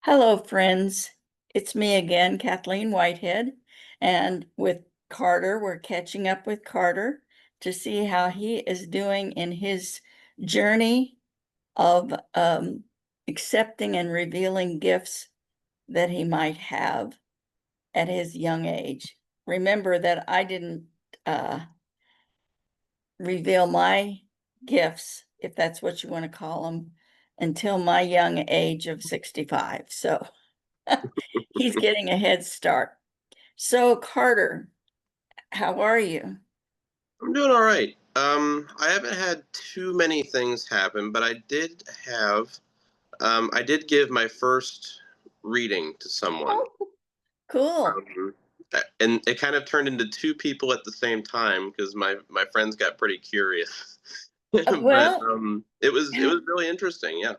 Hello, friends. It's me again, Kathleen Whitehead. And with Carter, we're catching up with Carter to see how he is doing in his journey of accepting and revealing gifts that he might have at his young age. Remember that I didn't uh, reveal my gifts, if that's what you want to call them, until my young age of 65. So he's getting a head start. So, Carter, how are you? I'm doing all right. I haven't had too many things happen, but I did give my first reading to someone. Oh, cool. And it kind of turned into two people at the same time because my friends got pretty curious. But Well, it was really interesting. Yeah.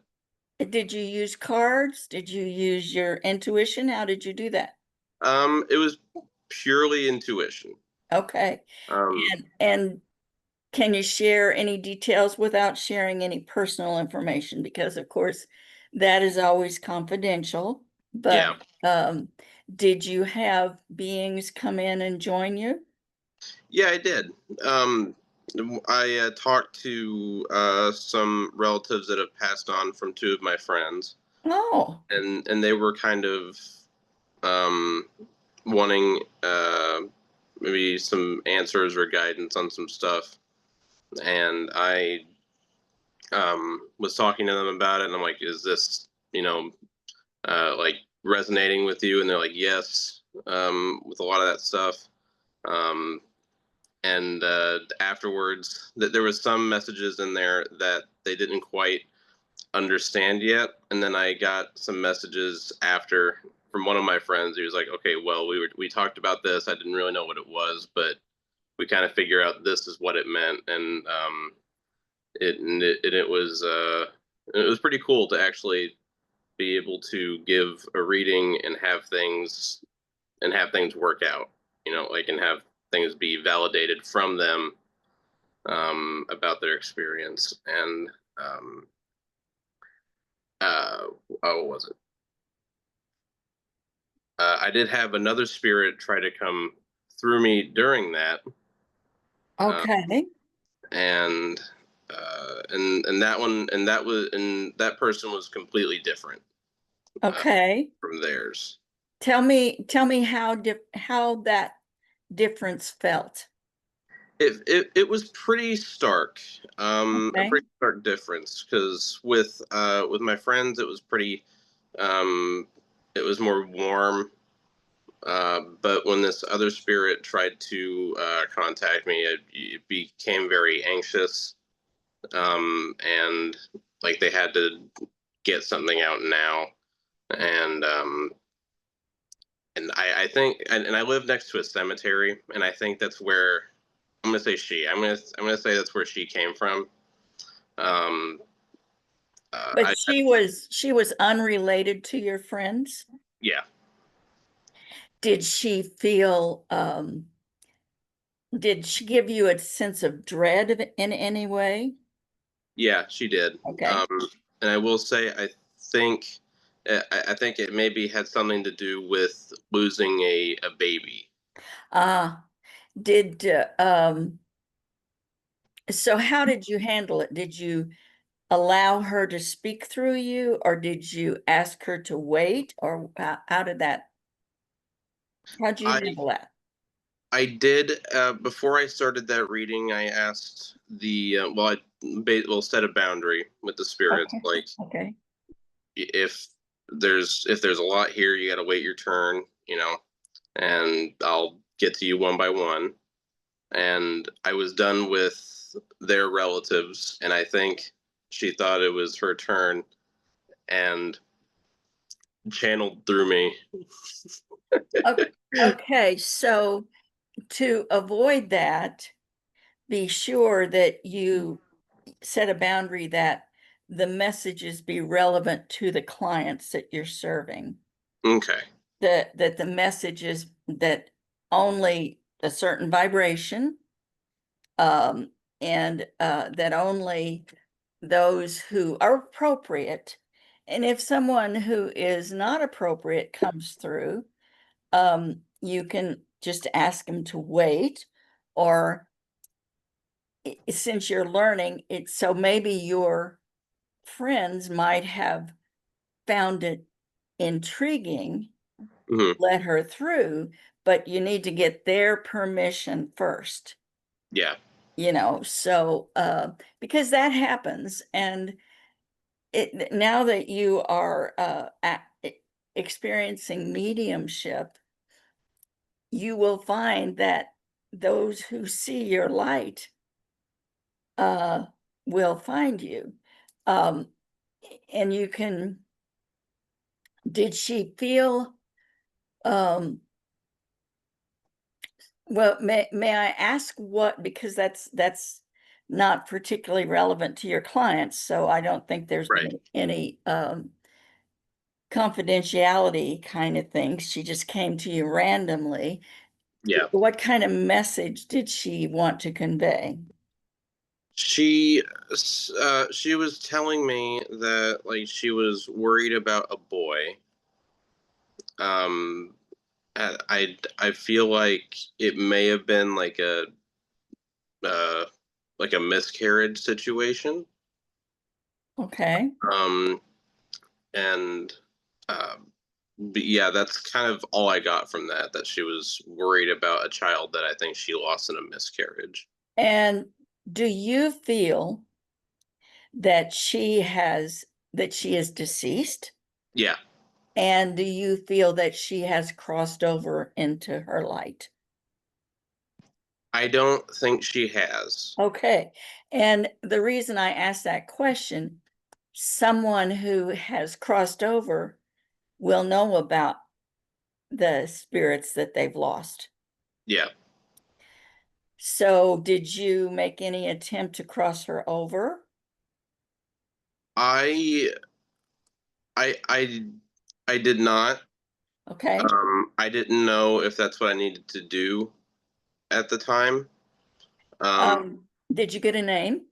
did you use cards? Did you use your intuition? How did you do that? It was purely intuition. Okay. Um, And can you share any details without sharing any personal information? Because of course, that is always confidential. But yeah. did you have beings come in and join you? Yeah, I did. Um, I talked to some relatives that have passed on from two of my friends, Oh, and they were kind of um, wanting maybe some answers or guidance on some stuff. And I was talking to them about it, and I'm like, "Is this like resonating with you?" And they're like, "Yes," with a lot of that stuff. Um, and afterwards there was some messages in there that they didn't quite understand yet, and then I got some messages after from one of my friends. He was like, okay, well, we talked about this. I didn't really know what it was, but we kind of figure out this is what it meant. And it was pretty cool to actually be able to give a reading and have things work out, like, and have things be validated from them, about their experience. And what was it? I did have another spirit try to come through me during that, uh, okay. and that one, and that person was completely different uh, Okay. from theirs. Tell me how that difference felt. It was pretty stark, a Okay. pretty stark difference, because with my friends it was pretty, um, it was more warm. But when this other spirit tried to contact me, it became very anxious, and like they had to get something out now. And I think, and I live next to a cemetery, and I think that's where I'm gonna say she. I'm gonna say that's where she came from. Um, But she was unrelated to your friends. yeah, Did she feel did she give you a sense of dread in any way? yeah, she did. Okay. Um, and I will say, think I think it maybe had something to do with losing a baby. Uh did so how did you handle it? Did you allow her to speak through you, or did you ask her to wait, or how'd you I handle that? I did, before I started that reading. I asked the well, set a boundary with the spirits, Okay. like, Okay. if there's a lot here, you got to wait your turn, and I'll get to you one by one. And I was done with their relatives, and I think she thought it was her turn and channeled through me. Okay, so to avoid that, be sure that you set a boundary that the messages be relevant to the clients that you're serving. Okay. That the messages that only a certain vibration, and that only those who are appropriate And if someone who is not appropriate comes through, you can just ask them to wait, or since you're learning it, so maybe your friends might have found it intriguing, Hmm. let her through, but you need to get their permission first, Yeah. so because that happens. And now that you are experiencing mediumship, you will find that those who see your light uh, will find you. Um, and you can, did she feel, um, well, may I ask what, because that's not particularly relevant to your clients, so I don't think there's Right. any confidentiality kind of thing. She just came to you randomly. Yeah. What kind of message did she want to convey? She she was telling me that like she was worried about a boy. Um, I feel like it may have been uh like a miscarriage situation. Okay. Um, and but yeah, that's kind of all I got from that. That she was worried about a child that I think she lost in a miscarriage. And do you feel that she is deceased? Yeah, And do you feel that she has crossed over into her light? I don't think she has. Okay. And the reason I asked that question, someone who has crossed over will know about the spirits that they've lost. Yeah, So did you make any attempt to cross her over? I I I I did not. Okay. I didn't know if that's what I needed to do at the time. Um, Did you get a name?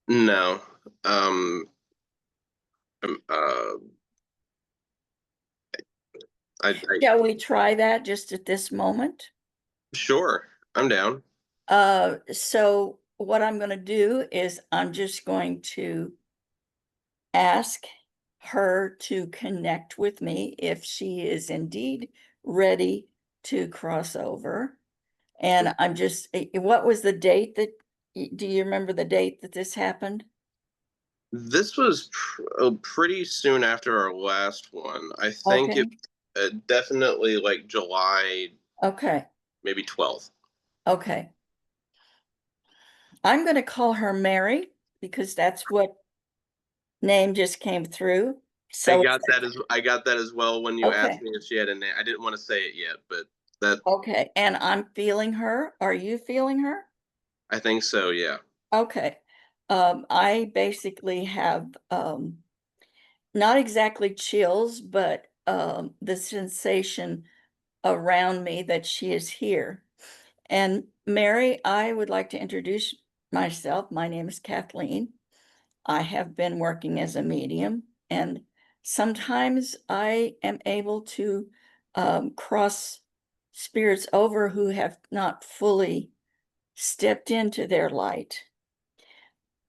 no. Um, um, uh, I Shall we try that just at this moment? sure, I'm down. So what I'm going to do is I'm just going to ask her to connect with me if she is indeed ready to cross over. And I'm just, what was the date that, do you remember the date that this happened? This was pretty soon after our last one. I think it Okay, definitely like July, okay, maybe 12th. okay. I'm going to call her Mary because that's what name just came through. So it's, I got that as well when you asked okay, me if she had a name. I didn't want to say it yet, but that okay. And I'm feeling her. Are you feeling her? I think so. Yeah. Okay. I basically have not exactly chills, but the sensation around me that she is here. And Mary, I would like to introduce myself. My name is Kathleen. I have been working as a medium, and sometimes I am able to cross spirits over who have not fully stepped into their light.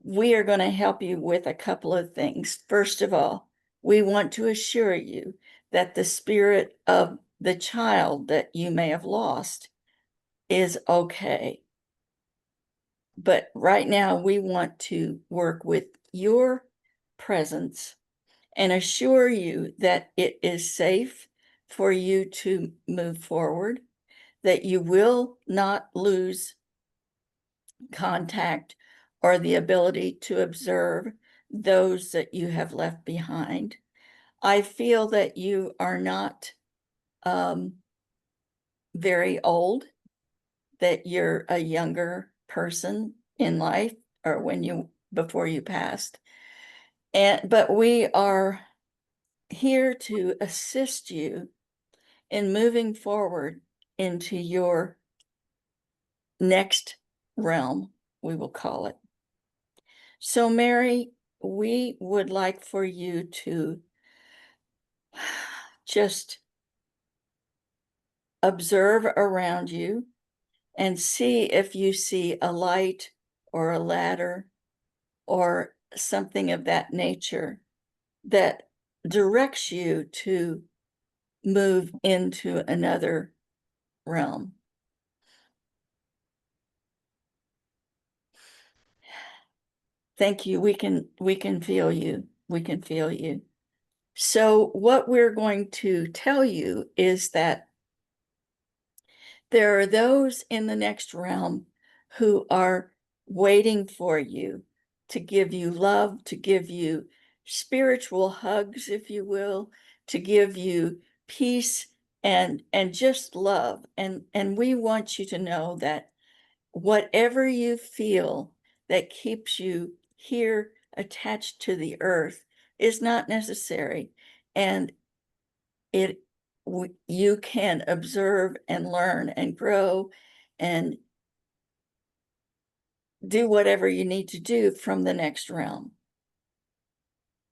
We are going to help you with a couple of things. First of all, we want to assure you that the spirit of the child that you may have lost is okay. But right now, we want to work with your presence and assure you that it is safe for you to move forward, that you will not lose contact or the ability to observe those that you have left behind. I feel that you are not um, very old, that you're a younger person in life or when you before you passed. And but we are here to assist you in moving forward into your next realm, we will call it. So, Mary, we would like for you to just observe around you and see if you see a light or a ladder or something of that nature that directs you to move into another realm. Thank you. We can feel you. We can feel you. So what we're going to tell you is that there are those in the next realm who are waiting for you to give you love, to give you spiritual hugs, if you will, to give you peace and just love. And we want you to know that whatever you feel that keeps you here attached to the earth is not necessary. And it you can observe and learn and grow and do whatever you need to do from the next realm.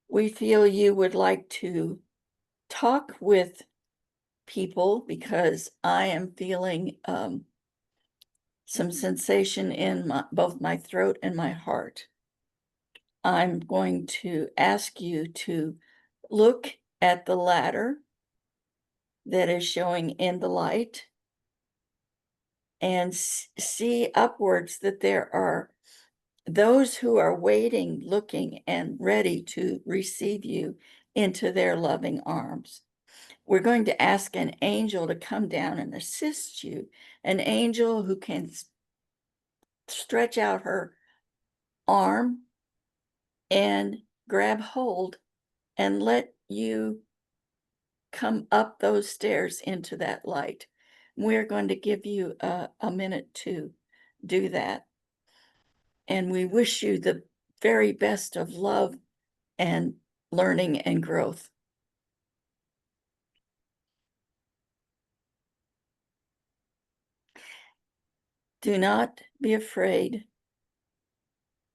We feel you would like to talk with people because I am feeling some sensation in both my throat and my heart. I'm going to ask you to look at the ladder that is showing in the light and see upwards that there are those who are waiting, looking, and ready to receive you into their loving arms. We're going to ask an angel to come down and assist you, an angel who can stretch out her arm and grab hold and let you come up those stairs into that light. We're going to give you a minute to do that. And we wish you the very best of love and learning and growth. Do not be afraid.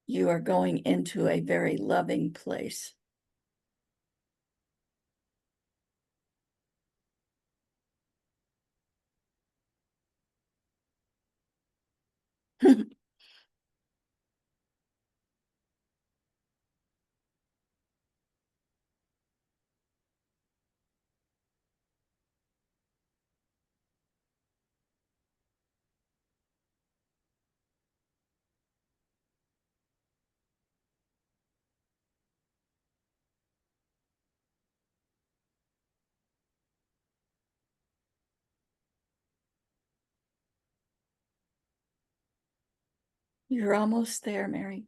You are going into a very loving place. You're almost there, Mary.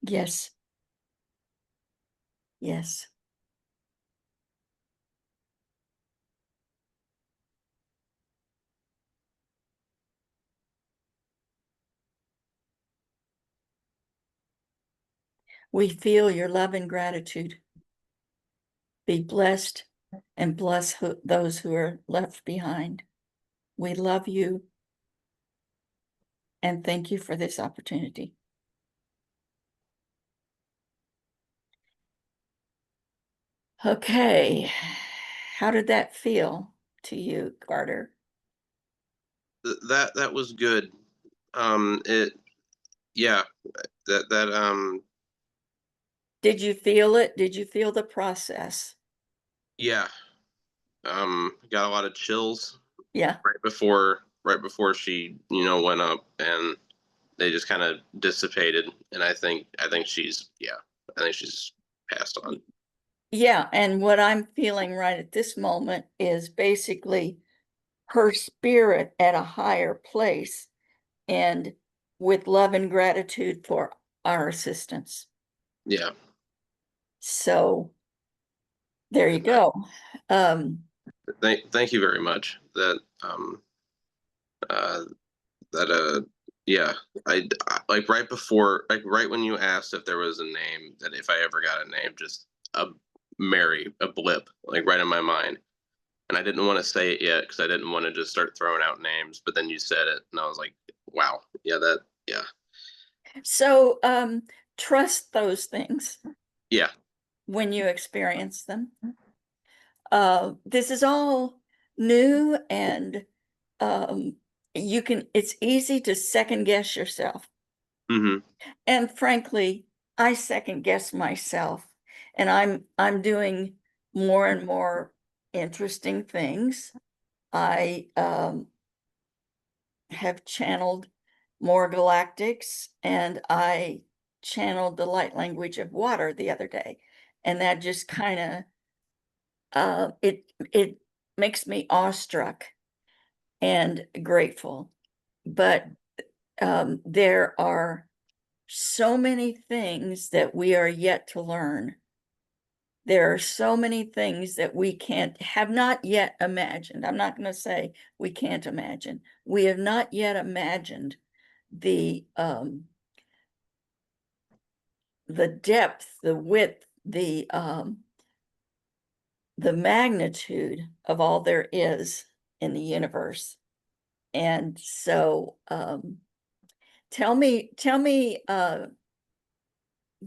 Yes. Yes. We feel your love and gratitude. Be blessed and bless those who are left behind. We love you and thank you for this opportunity. Okay. How did that feel to you, Carter? That was good. It yeah, that Did you feel it? Did you feel the process? yeah, got a lot of chills Yeah. right before she, went up, and they just kind of dissipated, and I think she's passed on. Yeah. And what I'm feeling right at this moment is basically her spirit at a higher place and with love and gratitude for our assistance. Yeah. So there you I, go. Um, thank you very much. Uh that yeah, like right when you asked if there was a name, that if I ever got a name, just a a blip, like right in my mind. And I didn't want to say it yet because I didn't want to just start throwing out names, but then you said it, and I was like, wow. Yeah, yeah. So, trust those things Yeah. when you experience them. This is all new and, um, it's easy to second guess yourself. Hmm. And frankly, I second guess myself, and I'm doing more and more interesting things. I, have channeled more galactics, and I channeled the light language of water the other day, and that just kinda, it makes me awestruck and grateful. But, there are so many things that we are yet to learn. There are so many things that we can't have not yet imagined. I'm not gonna say we can't imagine. We have not yet imagined the, the depth, the width, the magnitude of all there is in the universe. And so, tell me,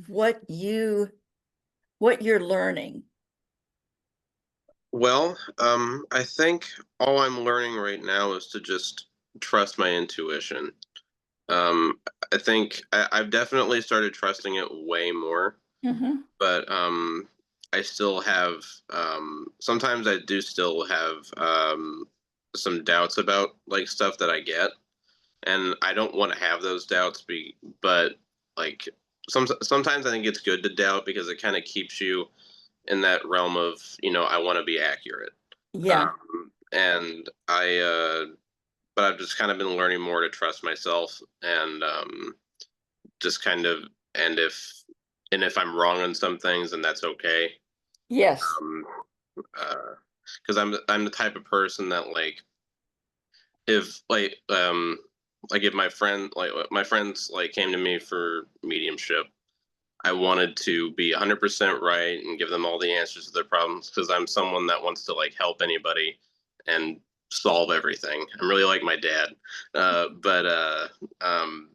what you what you're learning. Well, I think all I'm learning right now is to just trust my intuition. Um, I think I've definitely started trusting it way more, Mhm. but I still have sometimes I do still have some doubts about like stuff that I get, and I don't want to have those doubts. But like sometimes I think it's good to doubt because it kind of keeps you in that realm of I want to be accurate. Yeah. And but I've just kind of been learning more to trust myself and just kind of and if I'm wrong on some things, then that's okay. Yes. Um, because I'm the type of person that if like if my friends like came to me for mediumship, I wanted to be 100% right and give them all the answers to their problems because I'm someone that wants to like help anybody and solve everything. I'm really like my dad, but um,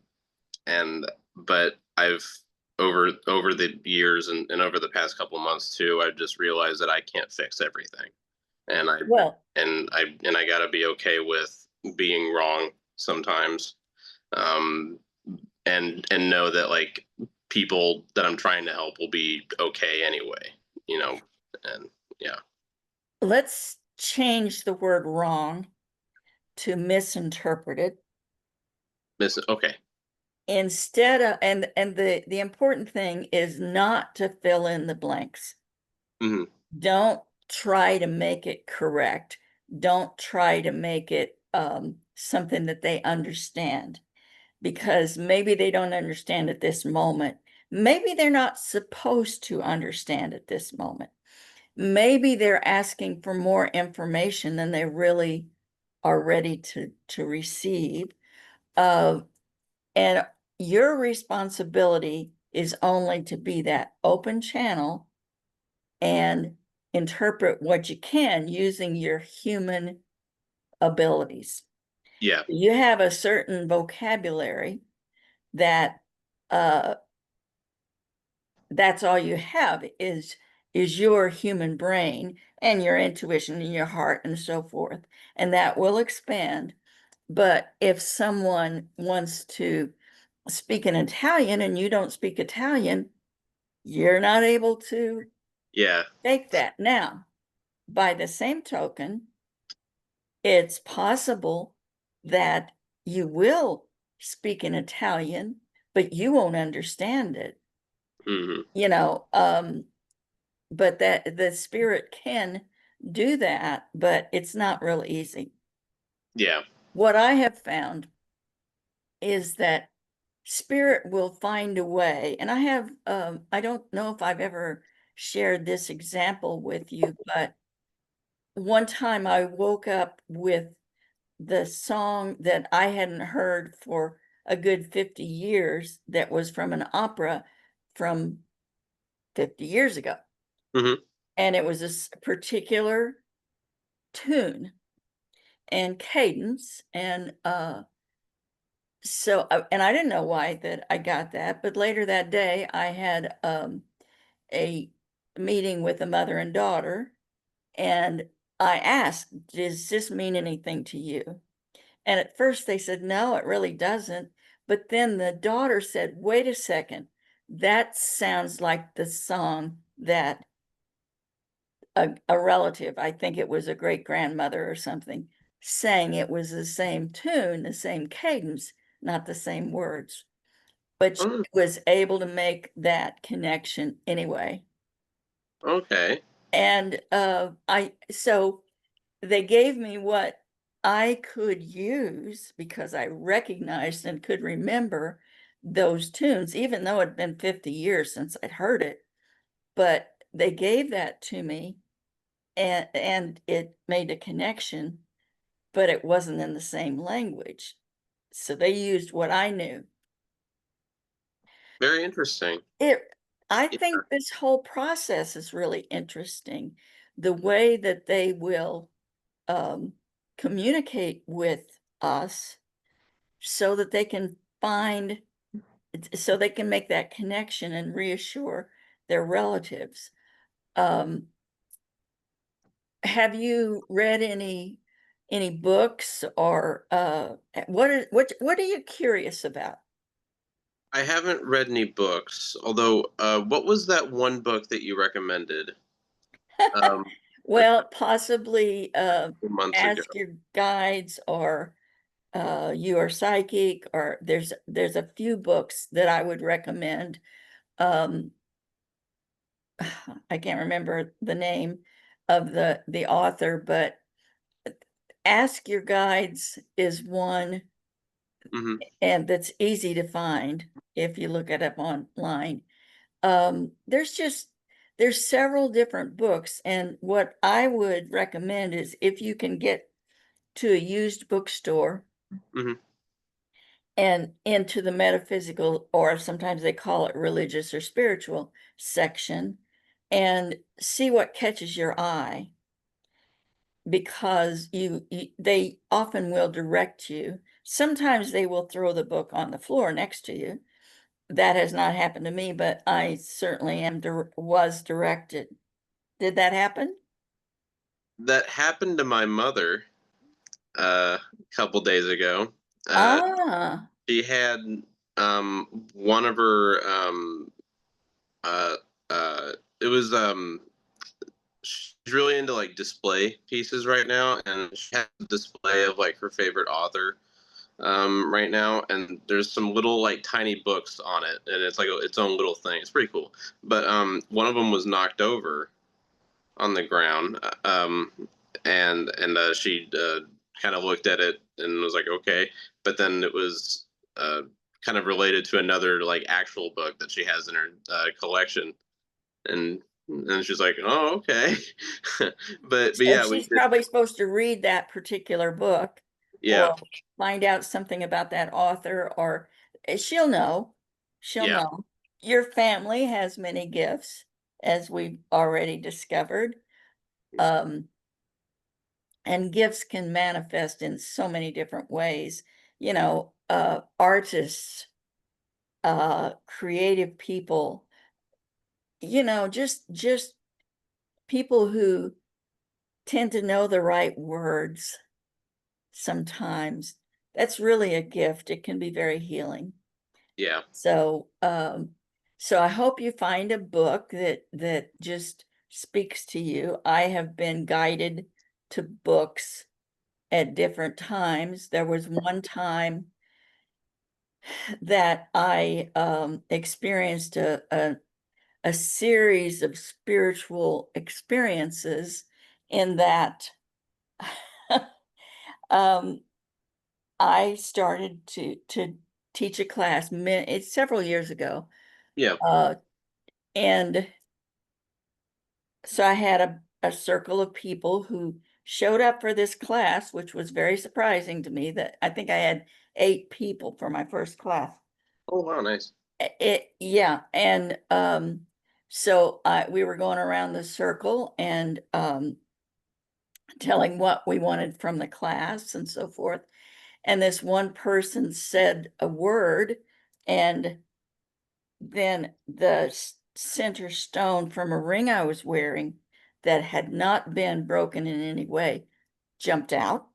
and but I've over the years and over the past couple months too, I've just realized that I can't fix everything, and Well, I gotta be okay with being wrong sometimes, um, and know that like people that I'm trying to help will be okay anyway, you know, and yeah, let's change the word wrong to misinterpreted okay, instead of, and the important thing is not to fill in the blanks. hmm, Don't try to make it correct. Don't try to make it, something that they understand, because maybe they don't understand at this moment. Maybe they're not supposed to understand at this moment. Maybe they're asking for more information than they really are ready to receive. Uh, and your responsibility is only to be that open channel and interpret what you can using your human abilities. yeah, You have a certain vocabulary that, uh, that's all you have is your human brain and your intuition and your heart and so forth, and that will expand. But if someone wants to speak in Italian and you don't speak Italian, you're not able to yeah, take that. Now, by the same token, it's possible that you will speak in Italian, but you won't understand it, hmm, you know, but that the spirit can do that, but it's not real easy. yeah, What I have found is that spirit will find a way, and I don't know if I've ever shared this example with you, but one time I woke up with the song that I hadn't heard for a good 50 years that was from an opera from 50 years ago. hmm, And it was this particular tune and cadence, and so, and I didn't know why that I got that, but later that day I had a meeting with a mother and daughter, and I asked, "Does this mean anything to you?" And at first they said, "No, it really doesn't." But then the daughter said, "Wait a second, that sounds like the song that a relative, I think it was a great grandmother or something, sang. It was the same tune, the same cadence, not the same words." But she Oh, was able to make that connection anyway. okay. And so they gave me what I could use because I recognized and could remember those tunes, even though it'd been 50 years since I'd heard it. But they gave that to me, and it made a connection, but it wasn't in the same language. So they used what I knew. Very interesting. It I Yeah. think this whole process is really interesting. The way that they will um, communicate with us so that they can so they can make that connection and reassure their relatives. Um, have you read any books or what are you curious about? I haven't read any books, although what was that one book that you recommended um a Well, possibly few months ago? ask your guides or you are psychic, or there's a few books that I would recommend. Um, I can't remember the name of the author, but Ask Your Guides is one, Hmm. and that's easy to find if you look it up online. There's just there's several different books, and what I would recommend is if you can get to a used bookstore Hmm. and into the metaphysical, or sometimes they call it religious or spiritual section, and see what catches your eye because they often will direct you. Sometimes they will throw the book on the floor next to you. That has not happened to me, but I certainly was directed. Did that happen? That happened to my mother a couple days ago. Uh, Ah, she had one of her uh, it was she's really into like display pieces right now, and she has a display of like her favorite author right now, and there's some little like tiny books on it, and it's like its own little thing. It's pretty cool. But one of them was knocked over on the ground, and she kind of looked at it and was like, okay. But then it was kind of related to another like actual book that she has in her collection, and she's like, oh, okay. But so yeah, we she's did. probably supposed to read that particular book Yeah, or find out something about that author, or she'll know. She'll yeah, know. Your family has many gifts, as we've already discovered. Um, and gifts can manifest in so many different ways. Artists, creative people, just people who tend to know the right words sometimes. That's really a gift. It can be very healing. yeah. So I hope you find a book that just speaks to you. I have been guided to books at different times. There was one time that I experienced a series of spiritual experiences in that um, I started to teach a class. It's several years ago, Yeah. uh, and so I had a circle of people who showed up for this class, which was very surprising to me. That I think I had 8 people for my first class. Oh wow, nice. Yeah, and so we were going around the circle and telling what we wanted from the class and so forth. and this one person said a word, and then the center stone from a ring I was wearing that had not been broken in any way jumped out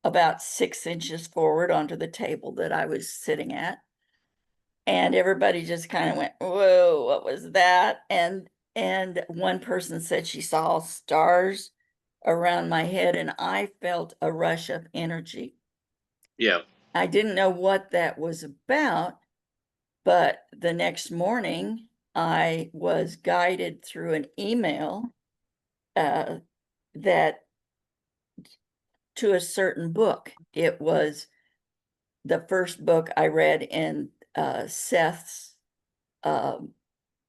about 6 inches forward onto the table that I was sitting at. And everybody just kind of went, whoa, what was that? And one person said she saw stars around my head, and I felt a rush of energy. Yeah. I didn't know what that was about, but the next morning I was guided through an email that to a certain book. It was the first book I read in Seth's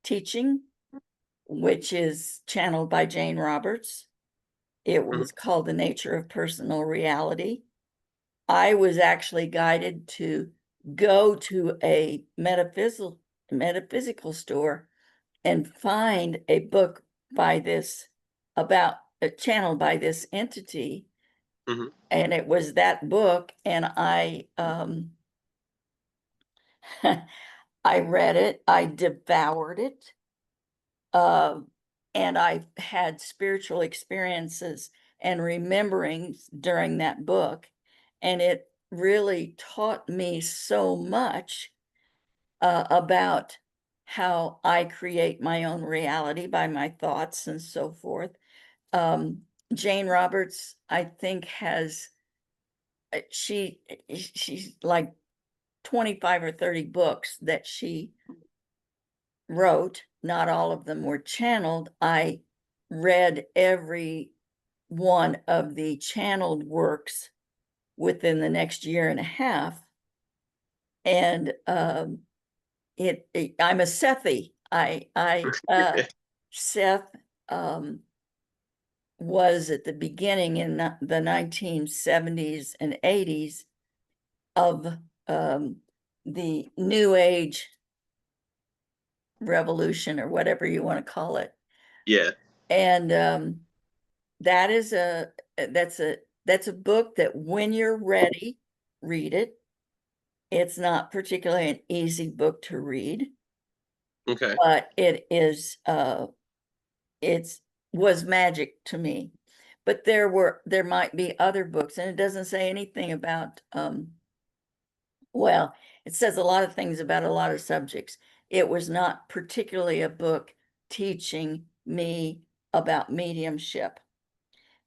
teaching, which is channeled by Jane Roberts. It Mhm. was called The Nature of Personal Reality. I was actually guided to go to a metaphysical store and find a book by this about channeled by this entity, Mhm. and it was that book, and I I read it, I devoured it, and I had spiritual experiences and rememberings during that book, and it really taught me so much about how I create my own reality by my thoughts and so forth. Um, Jane Roberts, I think, has she's like 25 or 30 books that she wrote. Not all of them were channeled. I read every one of the channeled works within the next year and a half. And I'm a Sethi. Seth was at the beginning in the 1970s and 80s of the New Age revolution, or whatever you want to call it. Yeah. And that is that's a book that when you're ready, read it. It's not particularly an easy book to read, Okay. but it's was magic to me. But there might be other books, and it doesn't say anything about well, it says a lot of things about a lot of subjects. It was not particularly a book teaching me about mediumship.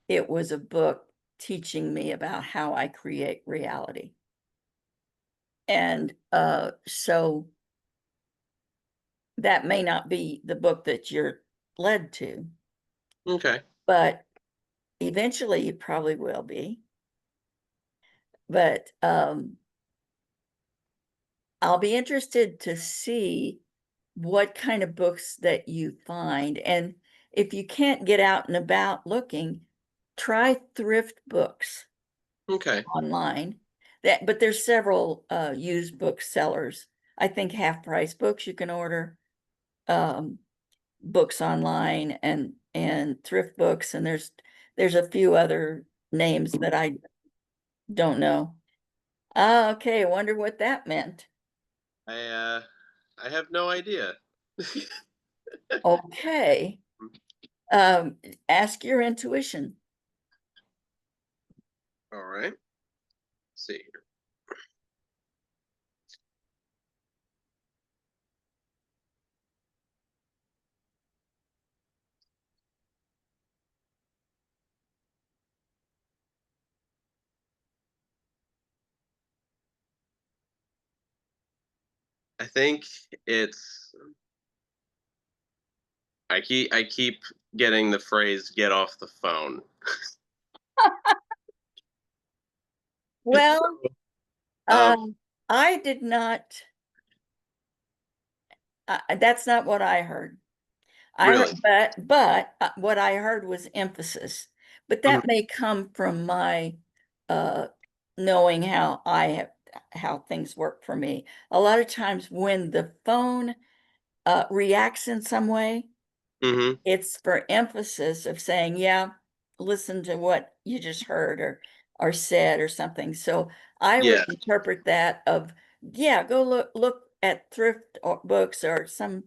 It was a book teaching me about how I create reality. And so that may not be the book that you're led to, Okay. but eventually you probably will be. But I'll be interested to see what kind of books that you find. And if you can't get out and about looking, try thrift books Okay. online. But there's several used book sellers. I think Half Price Books you can order um, books online, and thrift books, and there's a few other names that I don't know. Ah, okay, I wonder what that meant. I have no idea. Okay. Ask your intuition. All right. Let's see here. I think it's I keep getting the phrase "get off the phone." Well, Um, I did not, that's not what I heard. I really? heard, but what I heard was emphasis. But Mhm. that may come from my uh, knowing how things work for me. A lot of times when the phone reacts in some way, Mhm. it's for emphasis of saying, yeah, listen to what you just heard, or are said or something. So I would Yeah. interpret that of, yeah, go look at thrift books or some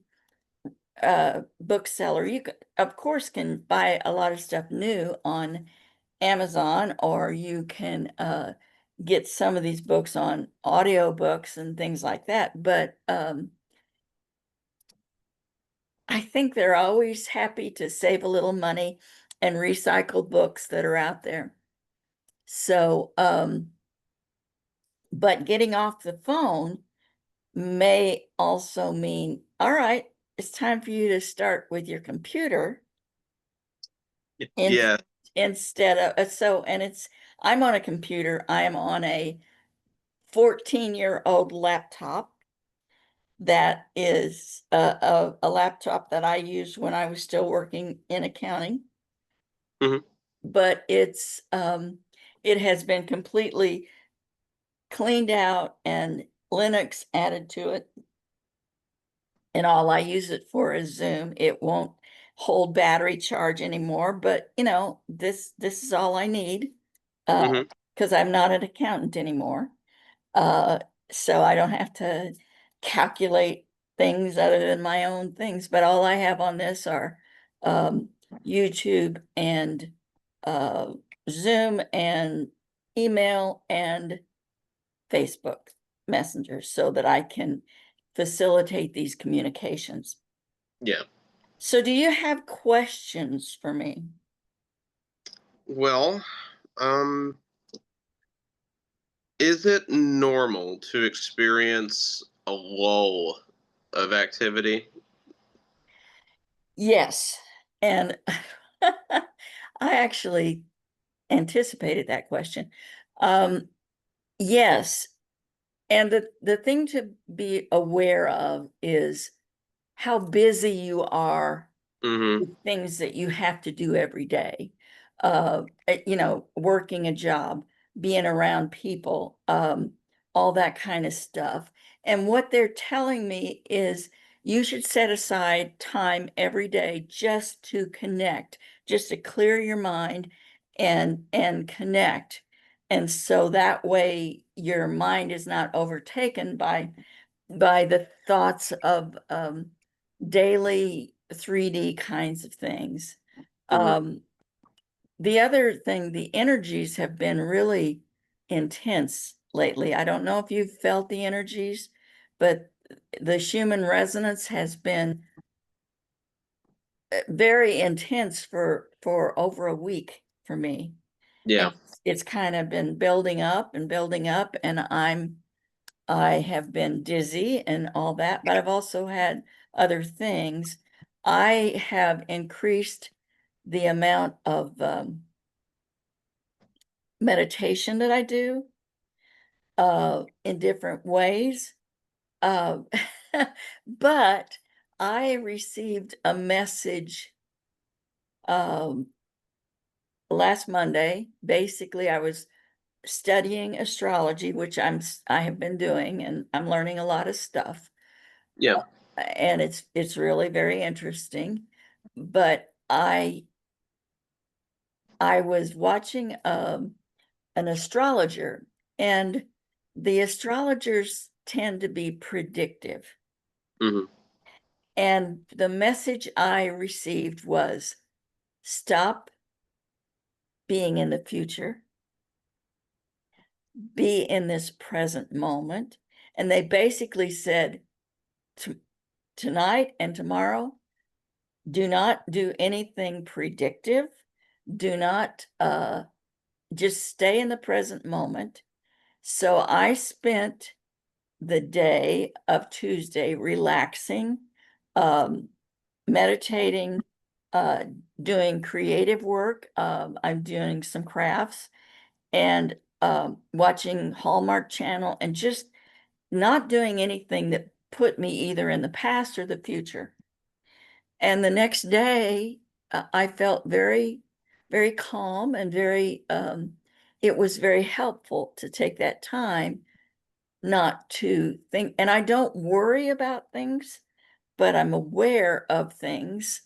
bookseller. You could, of course, can buy a lot of stuff new on Amazon, or you can get some of these books on audiobooks and things like that. But I think they're always happy to save a little money and recycle books that are out there. So, but getting off the phone may also mean, all right, it's time for you to start with your computer in, Yeah. instead of, so, and it's, I'm on a computer, I am on a 14-year-old laptop that is a laptop that I used when I was still working in accounting. Mhm. But it has been completely cleaned out and Linux added to it. And all I use it for is Zoom. It won't hold battery charge anymore, but you know, this is all I need Mhm. because I'm not an accountant anymore. Uh, so I don't have to calculate things other than my own things, but all I have on this are um, YouTube and uh, Zoom and email and Facebook Messenger so that I can facilitate these communications. Yeah. So do you have questions for me? Well, um, is it normal to experience a lull of activity? Yes. And I actually anticipated that question. Um, yes. And the thing to be aware of is how busy you are Mm-hmm. with things that you have to do every day. You know, working a job, being around people, all that kind of stuff. And what they're telling me is you should set aside time every day just to connect, just to clear your mind and connect. And so that way your mind is not overtaken by the thoughts of daily 3D kinds of things. Mm-hmm. Um, the other thing, the energies have been really intense lately. I don't know if you've felt the energies, but the Schumann resonance has been very intense for over a week for me. Yeah. And it's kind of been building up, and I have been dizzy and all that, but I've also had other things. I have increased the amount of meditation that I do in different ways. Uh, but I received a message um, last Monday. Basically, I was studying astrology, which I have been doing, and I'm learning a lot of stuff. Yeah. And it's really very interesting. But I was watching an astrologer, and the astrologers tend to be predictive. Mm-hmm. And the message I received was stop being in the future, be in this present moment. And they basically said, tonight and tomorrow, do not do anything predictive. Do not just stay in the present moment. So I spent the day of Tuesday relaxing, um, meditating, uh, doing creative work. I'm doing some crafts and watching Hallmark Channel and just not doing anything that put me either in the past or the future. And the next day, I felt very, very calm and it was very helpful to take that time not to think. And I don't worry about things, but I'm aware of things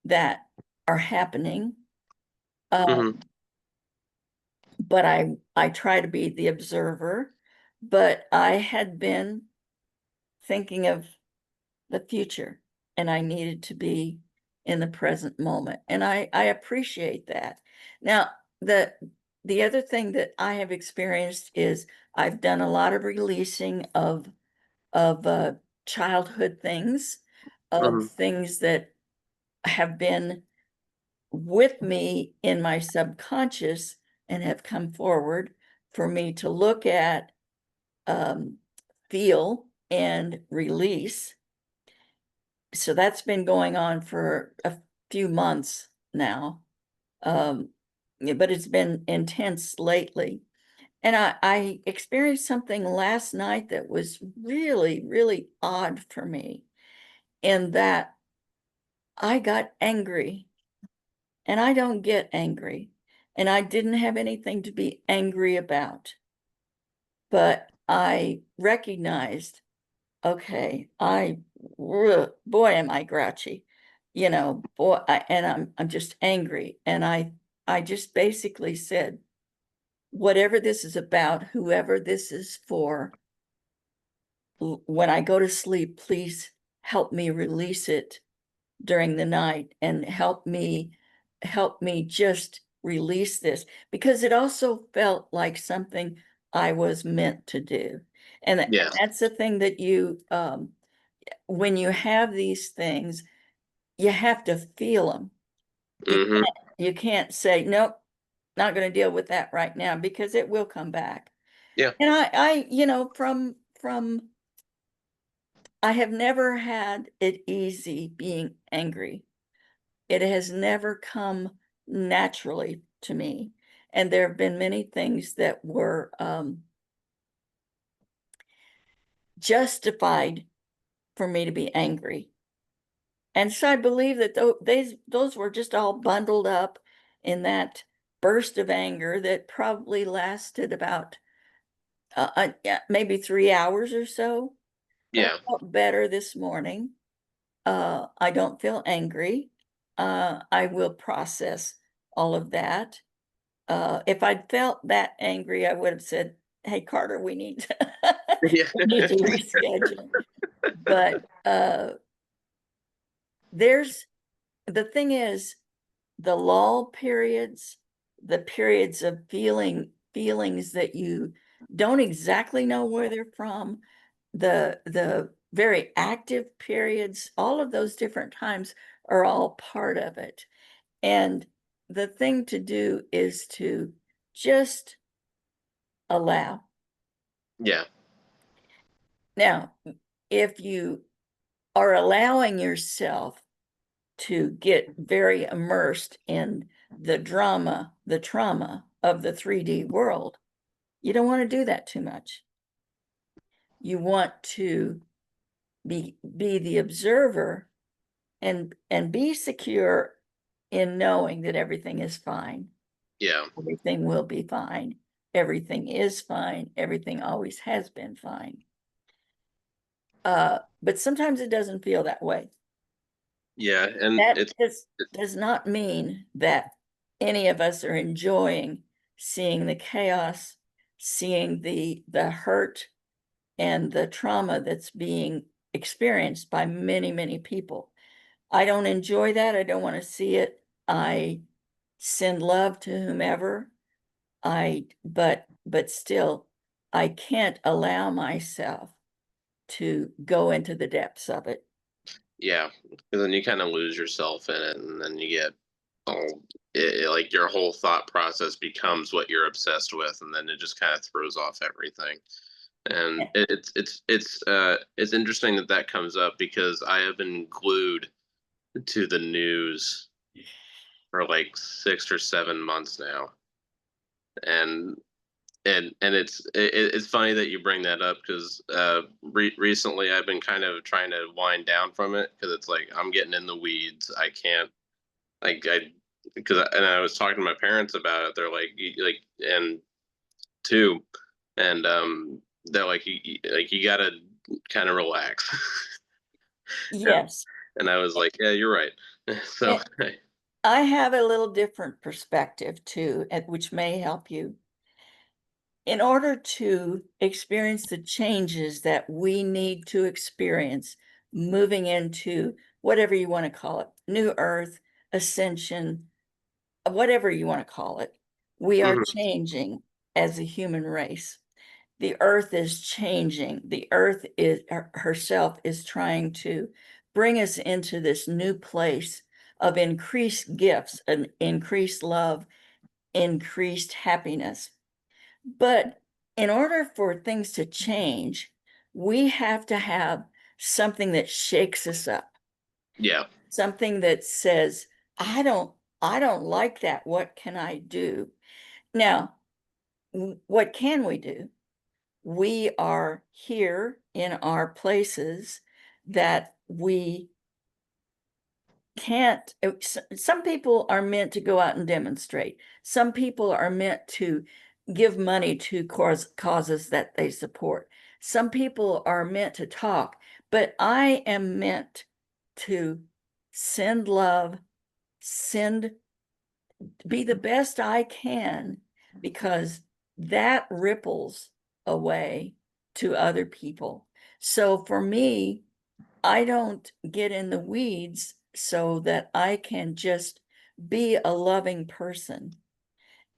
that are happening. Uh, Mm-hmm. but I try to be the observer, but I had been thinking of the future, and I needed to be in the present moment, and I appreciate that. Now, the other thing that I have experienced is I've done a lot of releasing of childhood things, of Mhm. things that have been with me in my subconscious and have come forward for me to look at, um, feel, and release. So that's been going on for a few months now. Um, yeah, but it's been intense lately. And I experienced something last night that was really, really odd for me, in that I got angry, and I don't get angry, and I didn't have anything to be angry about. But I recognized, okay, boy, am I grouchy, boy, and I'm just angry. And I just basically said, whatever this is about, whoever this is for, when I go to sleep, please help me release it during the night, and help me just release this, because it also felt like something I was meant to do. And Yeah. that's the thing that when you have these things, you have to feel them. You Hmm. you can't say, "Nope, not gonna deal with that right now," because it will come back. Yeah. And from I have never had it easy being angry. It has never come naturally to me, and there have been many things that were, justified for me to be angry. And so I believe that those were just all bundled up in that burst of anger that probably lasted about, yeah, maybe 3 hours or so. But I Yeah. felt better this morning. I don't feel angry. I will process all of that. If I'd felt that angry, I would have said, "Hey, Carter, we need to Yeah. we need to reschedule." But, there's the thing is, the lull periods, the periods of feelings that you don't exactly know where they're from, the very active periods, all of those different times are all part of it. And the thing to do is to just allow. Yeah. Now, if you are allowing yourself to get very immersed in the drama, the trauma of the 3D world, you don't want to do that too much. You want to be the observer, and be secure in knowing that everything is fine. Yeah. Everything will be fine. Everything is fine. Everything always has been fine. But sometimes it doesn't feel that way. Yeah. And That it's does not mean that any of us are enjoying seeing the chaos, seeing the hurt and the trauma that's being experienced by many, many people. I don't enjoy that. I don't want to see it. I send love to whomever. But still, I can't allow myself to go into the depths of it. yeah. 'Cause then you kind of lose yourself in it, and then you get all like your whole thought process becomes what you're obsessed with, and then it just kind of throws off everything. And it's interesting that that comes up because I have been glued to the news for like 6 or 7 months now, and it's funny that you bring that up because recently I've been kind of trying to wind down from it because it's like I'm getting in the weeds. I can't like I because and I was talking to my parents about it. They're like like and two, and they're like you gotta kind of relax. and Yes. and I was like, yeah, you're right. So And I have a little different perspective too, which may help you. in order to experience the changes that we need to experience moving into whatever you want to call it, new earth, ascension, whatever you want to call it, we are Hmm. changing as a human race. The earth is changing. The earth is herself is trying to bring us into this new place of increased gifts and increased love, increased happiness. But in order for things to change, we have to have something that shakes us up, Yeah. something that says, I don't like that. What can I do? Now, what can we do? We are here in our places that we can't. Some people are meant to go out and demonstrate. Some people are meant to give money to causes that they support. Some people are meant to talk, but I am meant to send love, send be the best I can, because that ripples away to other people. So for me, I don't get in the weeds so that I can just be a loving person.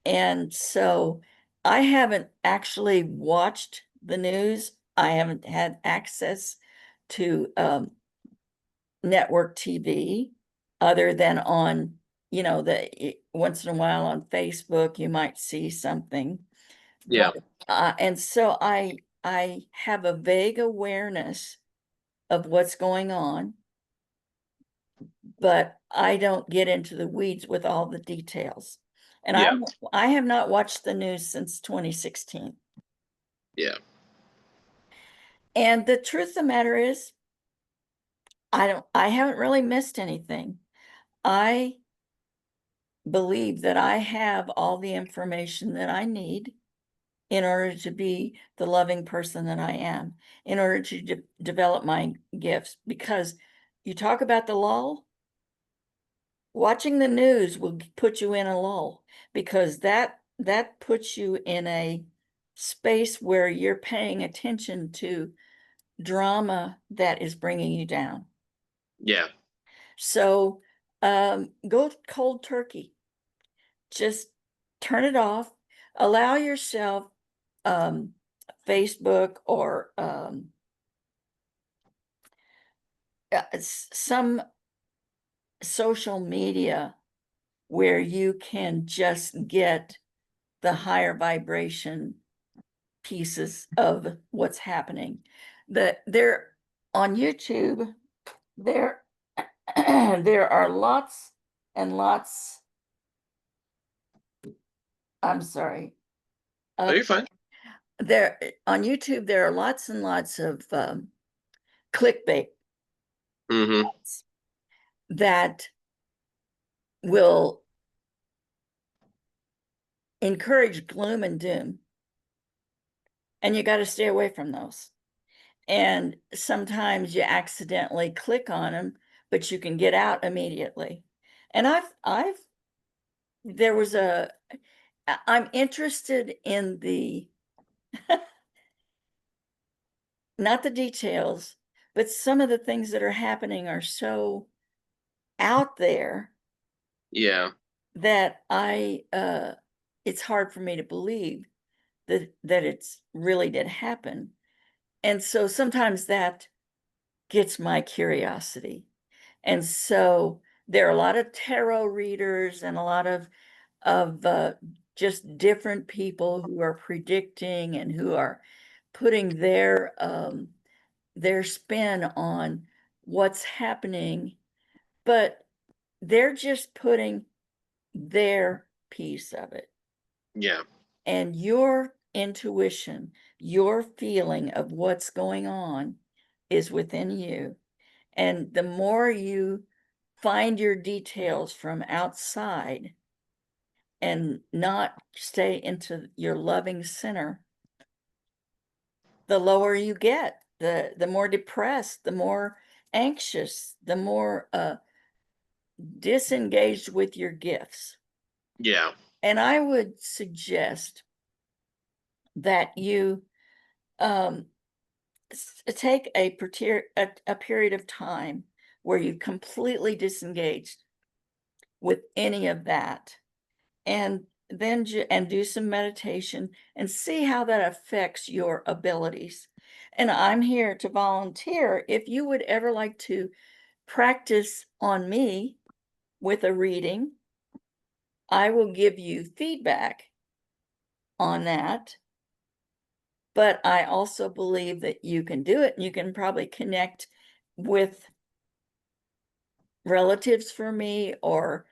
And so I haven't actually watched the news. I haven't had access to network TV other than on, once in a while on Facebook, you might see something. Yeah. But and so I have a vague awareness of what's going on, but I don't get into the weeds with all the details. And Yeah. I have not watched the news since 2016. Yeah. And the truth of the matter is, I haven't really missed anything. I believe that I have all the information that I need in order to be the loving person that I am, in order to develop my gifts. Because you talk about the lull, watching the news will put you in a lull, because that puts you in a space where you're paying attention to drama that is bringing you down. Yeah. So go cold turkey. Just turn it off. Allow yourself um, Facebook or some social media where you can just get the higher vibration pieces of what's happening. There on YouTube, there there are lots and lots. I'm sorry. Oh, you're fine. There on YouTube, there are lots and lots of clickbait Hmm. that will encourage gloom and doom, and you got to stay away from those. And sometimes you accidentally click on them, but you can get out immediately. And there was I'm interested in not the details, but some of the things that are happening are so out there Yeah. that it's hard for me to believe that it's really did happen. And so sometimes that gets my curiosity. And so there are a lot of tarot readers and a lot of just different people who are predicting and who are putting their spin on what's happening, but they're just putting their piece of it. Yeah. And your intuition, your feeling of what's going on is within you. And the more you find your details from outside and not stay into your loving center, the lower you get, the more depressed, the more anxious, the more disengaged with your gifts. Yeah. And I would suggest that you um take a period of time where you completely disengaged with any of that, and then and do some meditation and see how that affects your abilities. And I'm here to volunteer if you would ever like to practice on me with a reading. I will give you feedback on that, but I also believe that you can do it, and you can probably connect with relatives for me, or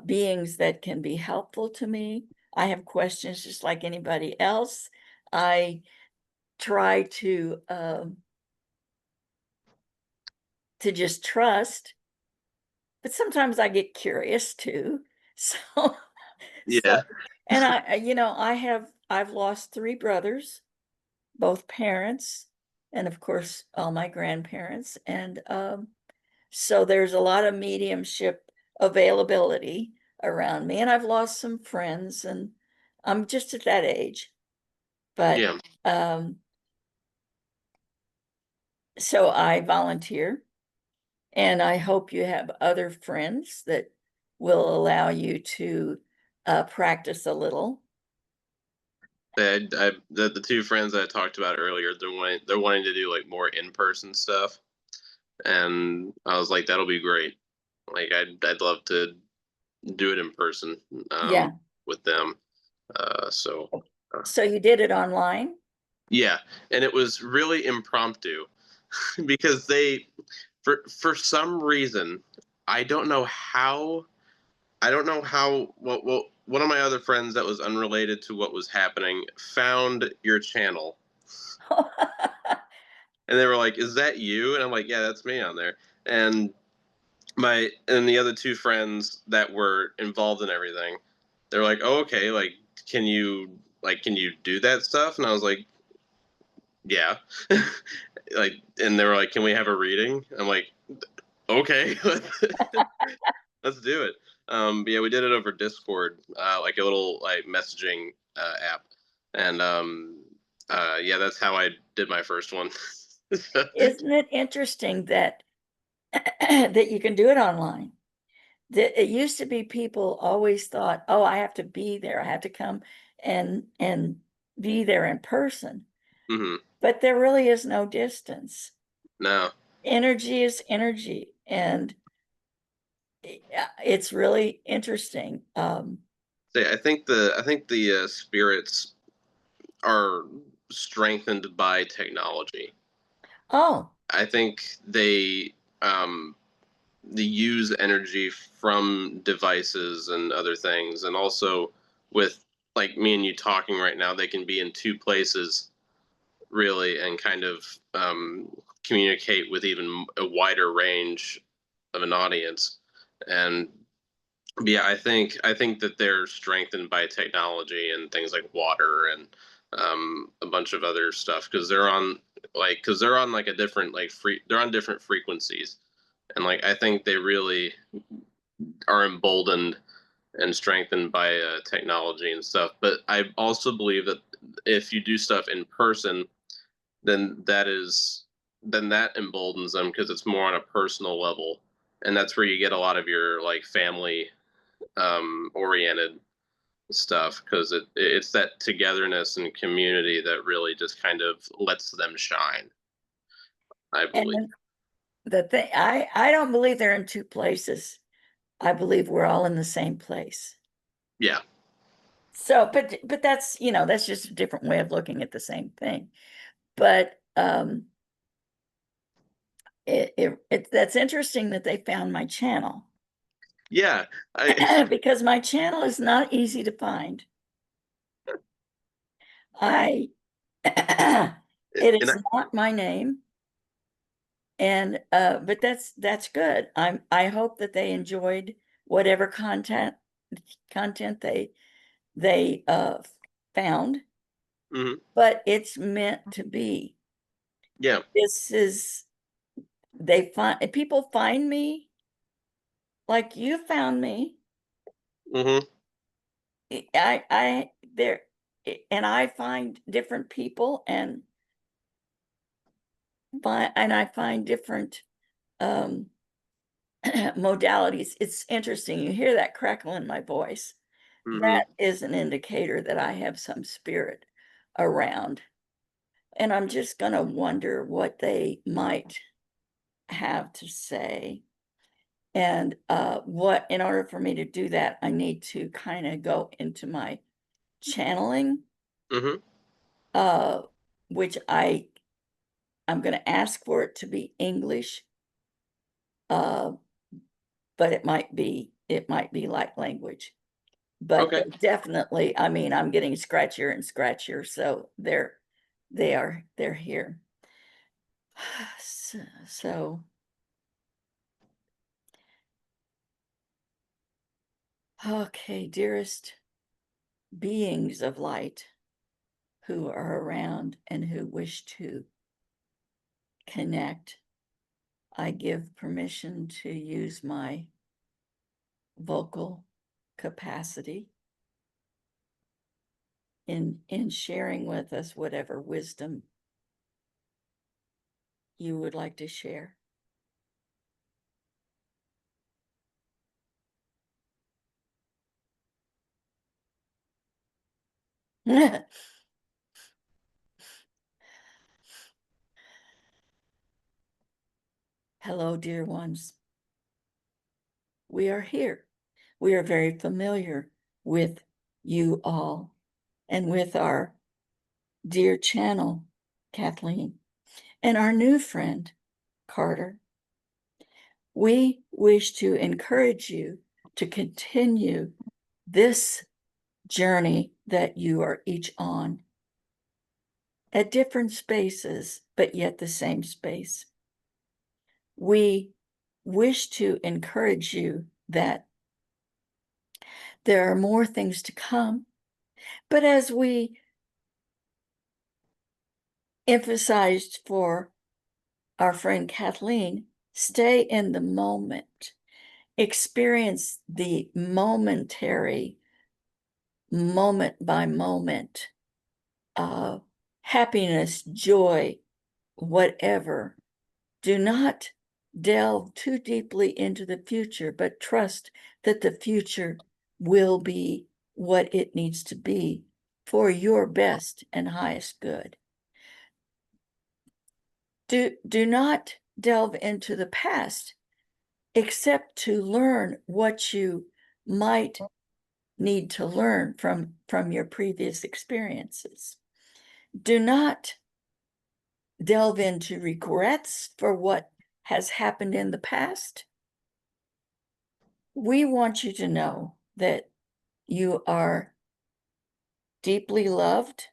beings that can be helpful to me. I have questions just like anybody else. I try to just trust, but sometimes I get curious too. So, so, Yeah. and I've lost 3 brothers, both parents, and of course, all my grandparents, and, so there's a lot of mediumship availability around me, and I've lost some friends, and I'm just at that age. But, Yeah. um, so I volunteer, and I hope you have other friends that will allow you to, practice a little. The two friends that I talked about earlier, they're wanting to do like more in person stuff, and I was like, that'll be great. Like I'd love to do it in person, Yeah. with them. So uh, So you did it online? yeah, and it was really impromptu because for some reason, I don't know how what one of my other friends that was unrelated to what was happening found your channel, and they were like, "Is that you?" And I'm like, "Yeah, that's me on there." And the other two friends that were involved in everything, they're like, "Oh, okay. Like, can you do that stuff?" And I was like, "Yeah." Like, and they were like, "Can we have a reading?" I'm like, "Okay, let's do it." But yeah, we did it over Discord, like a little like messaging app, and yeah, that's how I did my first one. Isn't it interesting that that you can do it online? It used to be people always thought, "Oh, I have to be there. I have to come and be there in person." Hmm. But there really is no distance. No, Energy is energy, and it's really interesting. I think the spirits are strengthened by technology. Oh, I think um, they use energy from devices and other things, and also with like me and you talking right now, they can be in two places really and kind of communicate with even a wider range of an audience. And yeah, I think that they're strengthened by technology and things like water and a bunch of other stuff because they're on like a different they're on different frequencies, and like I think they really are emboldened and strengthened by technology and stuff. But I also believe that if you do stuff in person, then that emboldens them because it's more on a personal level, and that's where you get a lot of your like family oriented stuff because it's that togetherness and community that really just kind of lets them shine. I and believe. then the thing, I don't believe they're in 2 places. I believe we're all in the same place. Yeah. So, but that's, that's just a different way of looking at the same thing. But, that's interesting that they found my channel Yeah. I because my channel is not easy to find. I it and is not my name, and, but that's good. I hope that they enjoyed whatever content they found, mhm. but it's meant to be. Yeah. This is they find people find me like you found me. Hmm. I there and I find different people and I find different um modalities. It's interesting. You hear that crackle in my voice. Hmm. That is an indicator that I have some spirit around. And I'm just going to wonder what they might have to say. And what, in order for me to do that, I need to kind of go into my channeling, Hmm. uh, which I'm going to ask for it to be English, uh, but it might be light language. But Okay. definitely, I mean, I'm getting scratchier and scratchier, so they're here. So, okay, dearest beings of light who are around and who wish to connect, I give permission to use my vocal capacity in sharing with us whatever wisdom you would like to share. Hello, dear ones. We are here. We are very familiar with you all and with our dear channel, Kathleen, and our new friend, Carter. We wish to encourage you to continue this journey that you are each on at different spaces, but yet the same space. We wish to encourage you that there are more things to come, but as we emphasized for our friend Kathleen, stay in the moment, experience the momentary, moment by moment happiness, joy, whatever. Do not delve too deeply into the future, but trust that the future will be what it needs to be for your best and highest good. Do not delve into the past except to learn what you might need to learn from your previous experiences. Do not delve into regrets for what has happened in the past. We want you to know that you are deeply loved,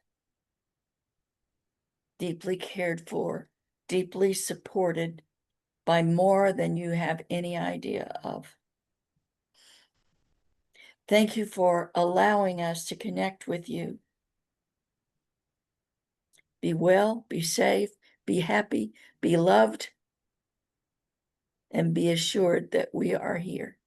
deeply cared for, deeply supported by more than you have any idea of. Thank you for allowing us to connect with you. Be well, be safe, be happy, be loved, and be assured that we are here.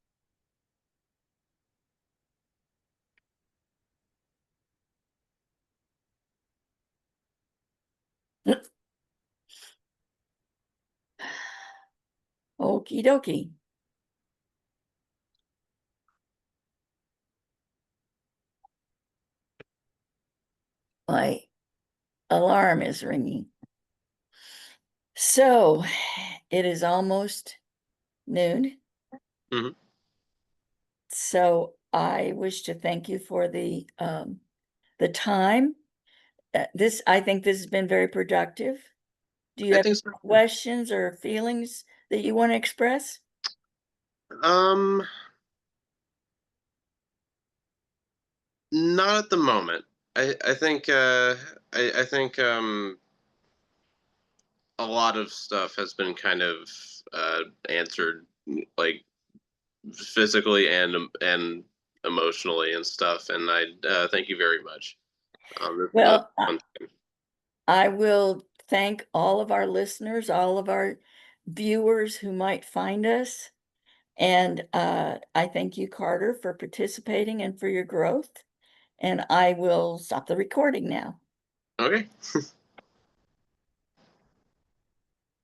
Okie dokie. My alarm is ringing. So it is almost noon. Hmm. So I wish to thank you for the time. I think this has been very productive. Do you I have think so. questions or feelings that you want to express? Um, Not at the moment. I think I think a lot of stuff has been kind of answered, like physically and emotionally and stuff. And I thank you very much. This was Well, a fun time. I will thank all of our listeners, all of our viewers who might find us. And I thank you, Carter, for participating and for your growth. And I will stop the recording now. Okay.